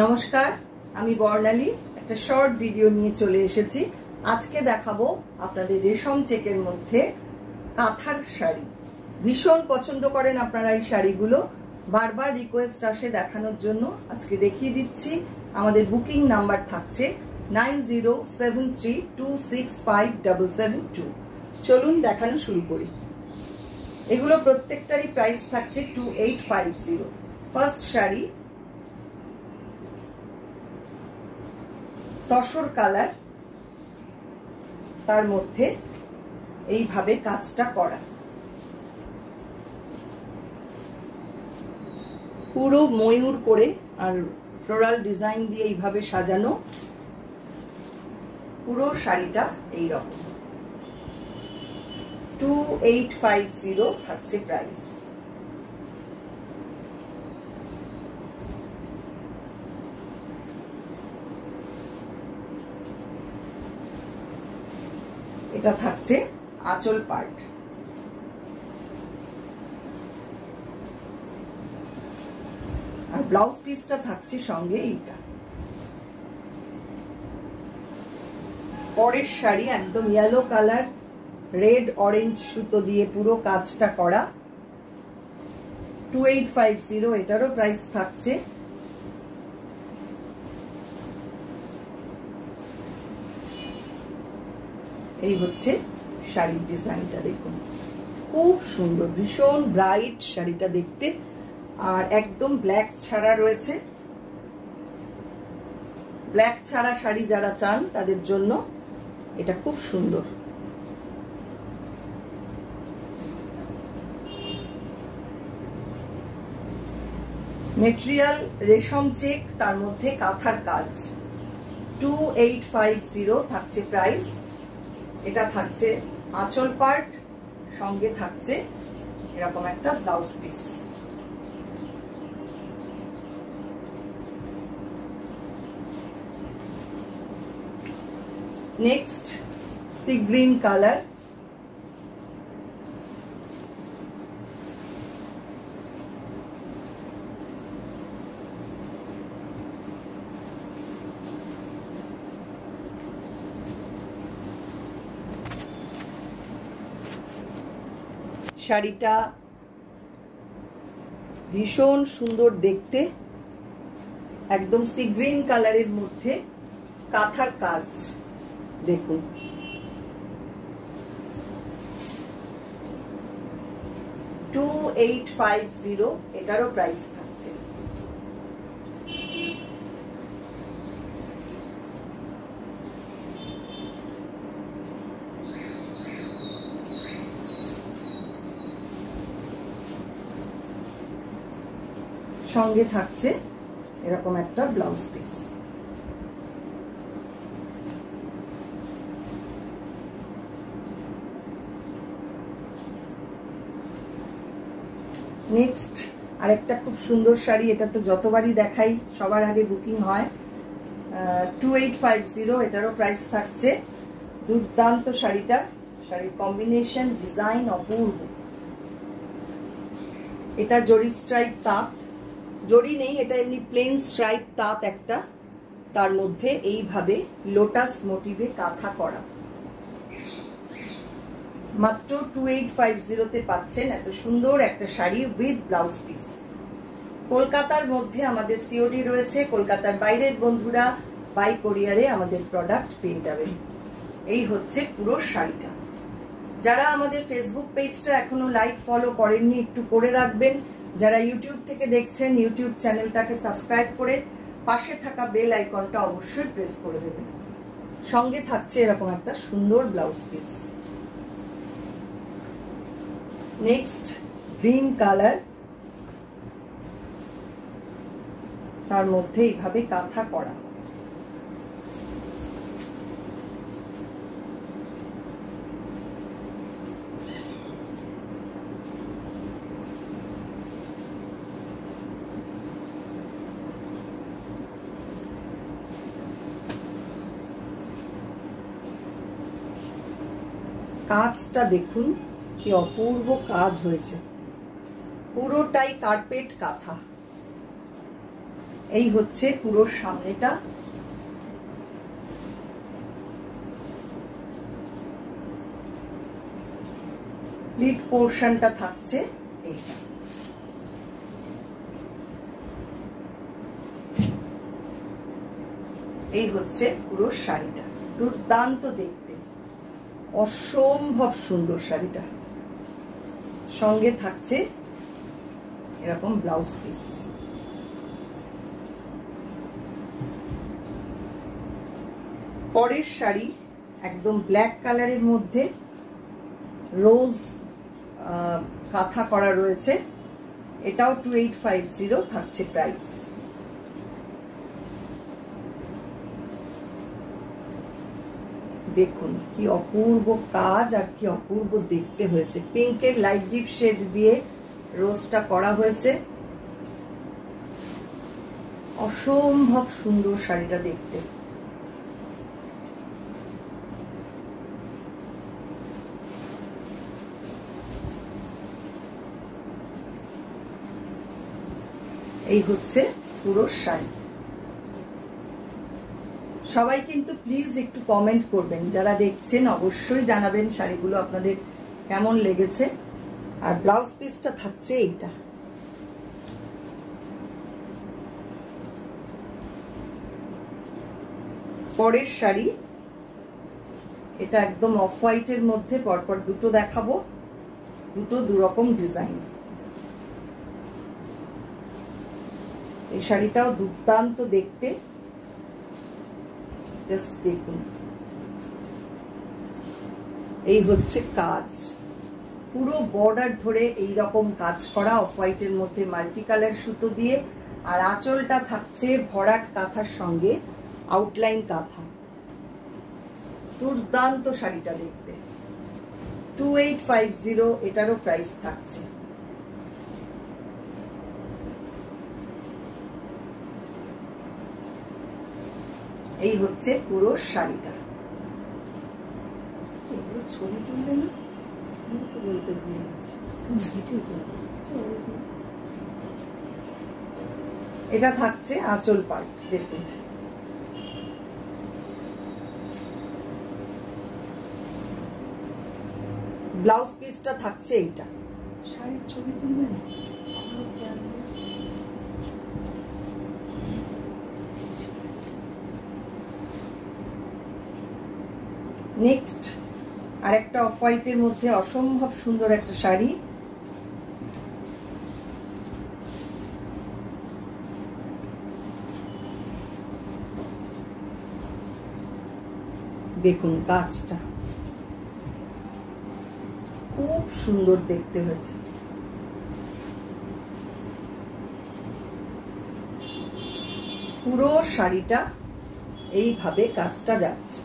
নমস্কার, আমি বর্ণালী একটা শর্ট ভিডিও নিয়ে চলে এসেছি। আজকে দেখাবো আপনাদের রেশম চেকের মধ্যে কাঁথার শাড়ি। ভীষণ পছন্দ করেন আপনারা এই শাড়িগুলো, বারবার রিকোয়েস্ট আসে দেখানোর জন্য। আজকে দেখিয়ে দিচ্ছি। আমাদের বুকিং নাম্বার থাকছে 9073265772। চলুন দেখানো শুরু করি। এগুলো প্রত্যেকটারই প্রাইস থাকছে 2850। ফার্স্ট শাড়ি তসর কালার, তার মধ্যে এইভাবে কাজটা করা, পুরো ময়ূর করে আর ফ্লোরাল ডিজাইন দিয়ে এইভাবে সাজানো। পুরো শাড়িটা এইরকম 2850 থাকছে প্রাইস। এটা থাকছে আঁচল পার্ট। আর ব্লাউজ পিসটা থাকছে সঙ্গে এইটা। পরের শাড়ি একদম ইয়েলো কালার, রেড অরেঞ্জ সুতো দিয়ে পুরো কাজটা করা, 2850। এটারও প্রাইস থাকছে। এই হচ্ছে শাড়ির ডিজাইনটা, দেখুন খুব সুন্দর, ভীষণ ব্রাইট শাড়িটা দেখতে। আর একদম ব্ল্যাক ছাড়া রয়েছে। ব্ল্যাক ছাড়া শাড়ি যারা চান তাদের জন্য এটা খুব সুন্দর। মেটেরিয়াল রেশম চেক, তার মধ্যে কাঁথার কাজ। 2850 থাকছে প্রাইস। এটা থাকছে আঁচল পার্ট, সঙ্গে থাকছে এরকম একটা blouse piece. Next sea green colour, শাড়িটা ভীষণ সুন্দর দেখতে, একদম সি গ্রিন কালারের মধ্যে কাঁথার কাজ দেখুন। $2850 এটারও প্রাইস থাকছে। সঙ্গে থাকছে এরকম একটা ব্লাউজ পিস। নেক্সট আরেকটা খুব সুন্দর শাড়ি। এটা তো যতবারই দেখাই সবার আগে বুকিং হয়। 2850 এটারও প্রাইস থাকছে। দুর্দান্ত শাড়িটা, শাড়ির কম্বিনেশন ডিজাইন অপূর্ব। এটা জরি স্ট্রাইপ তাঁত, জরি নেই, এটা এমনি প্লেন স্ট্রাইপ তাঁত একটা, তার মধ্যে এইভাবে লোটাস মোটিভে কাঁথা করা। মাত্র 2850 পাচ্ছেন এত সুন্দর একটা শাড়ি উইথ ব্লাউজ পিস। কলকাতার মধ্যে আমাদের সিওডি রয়েছে, কলকাতার বাইরের বন্ধুরা বাই কোরিয়ারে আমাদের প্রোডাক্ট পেয়ে যাবেন। এই হচ্ছে পুরো শাড়িটা। যারা আমাদের ফেসবুক পেজটা এখনো লাইক ফলো করেননি একটু করে রাখবেন। যারা ইউটিউব থেকে দেখছেন ইউটিউব চ্যানেলটাকে সাবস্ক্রাইব করে পাশে থাকা বেল আইকনটা অবশ্যই প্রেস করে দেবেন। সঙ্গে থাকছে এরকম একটা সুন্দর blouse piece. Next green colour, তার মধ্যে এইভাবে কাঁথা করা। কাজটা দেখুন কি অপূর্ব কাজ হয়েছে, পুরোটাই কার্পেট কাঁথা। এই হচ্ছে পুরো সামনেটা। প্লিট পোর্শনটা থাকছে এইটা। এই হচ্ছে পুরো শাড়িটা, দুর্দান্ত দেখতে, অসম্ভব সুন্দর শাড়িটা। সঙ্গে থাকছে এরকম ব্লাউজ পিস। পরের শাড়ি একদম ব্ল্যাক কালারের মধ্যে রোজ কাঁথা করা রয়েছে, এটাও 2850 থাকছে প্রাইস। দেখুন কি অপূর্ব কাজ আর কি অপূর্ব দেখতে হয়েছে। পিঙ্কের লাইট ডিপ শেড দিয়ে রোজটা করা হয়েছে, অসম্ভব সুন্দর শাড়িটা দেখতে। এই হচ্ছে পুরো শাড়ি। সবাই কিন্তু প্লিজ একটু কমেন্ট করবেন, যারা দেখছেন অবশ্যই জানাবেন শাড়িগুলো আপনাদের কেমন লেগেছে। আর ব্লাউজ পিসটা থাকছে এইটা। পরের শাড়ি এটা একদম অফ হোয়াইটের মধ্যে, পরপর দুটো দেখাবো, দুটো দুরকম ডিজাইন। এই শাড়িটাও দুর্দান্ত দেখতে, জাস্ট দেখুন। এই হচ্ছে কাজ, পুরো বর্ডার ধরে এই রকম কাজ করা অফ হোয়াইটের মধ্যে মাল্টি কালার সুতো দিয়ে। আর আঁচলটা থাকছে ভরাট কাঁথার সঙ্গে আউটলাইন কাঁথা। দুর্দান্ত শাড়িটা দেখতে, 2850 এটারও প্রাইস থাকছে। এই হচ্ছে পুরো শাড়িটা। এগুলো ছবি তুলবে না, আমি তো বলতে ভুলে গেছি। এটা থাকছে আঁচল পার্ট, দেখুন। ব্লাউজ পিসটা থাকছে এইটা। শাড়ির ছবি তুলবে না, নেক্সট আরেকটা অফ হোয়াইটের মধ্যে অসম্ভব সুন্দর একটা শাড়ি। দেখুন কাজটা খুব সুন্দর দেখতে হয়েছে। পুরো শাড়িটা এইভাবে কাজটা যাচ্ছে।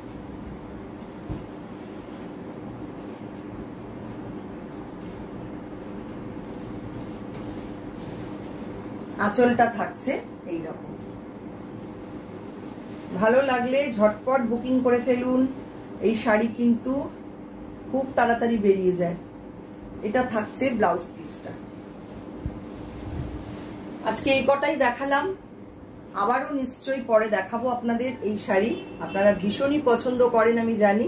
আঁচলটা থাকছে এইরকম। ভালো লাগলে ঝটপট বুকিং করে ফেলুন। এই শাড়ি কিন্তু খুব তাড়াতাড়ি বেরিয়ে যায়। এটা থাকছে ব্লাউজ পিসটা। আজকে এই কটাই দেখালাম, আবারও নিশ্চয়ই পরে দেখাবো আপনাদের এই শাড়ি। আপনারা ভীষণই পছন্দ করেন আমি জানি।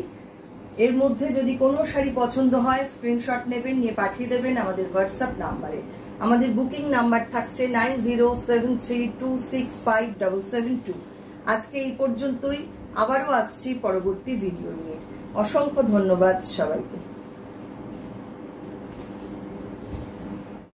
এর মধ্যে যদি কোনো শাড়ি পছন্দ হয় স্ক্রিনশট নেবেন, নিয়ে পাঠিয়ে দেবেন আমাদের হোয়াটসঅ্যাপ নাম্বারে। আমাদের বুকিং নাম্বার থাকছে 9073265772। আজকে এই পর্যন্তই, আবারও আসছি পরবর্তী ভিডিও নিয়ে। অসংখ্য ধন্যবাদ সবাইকে।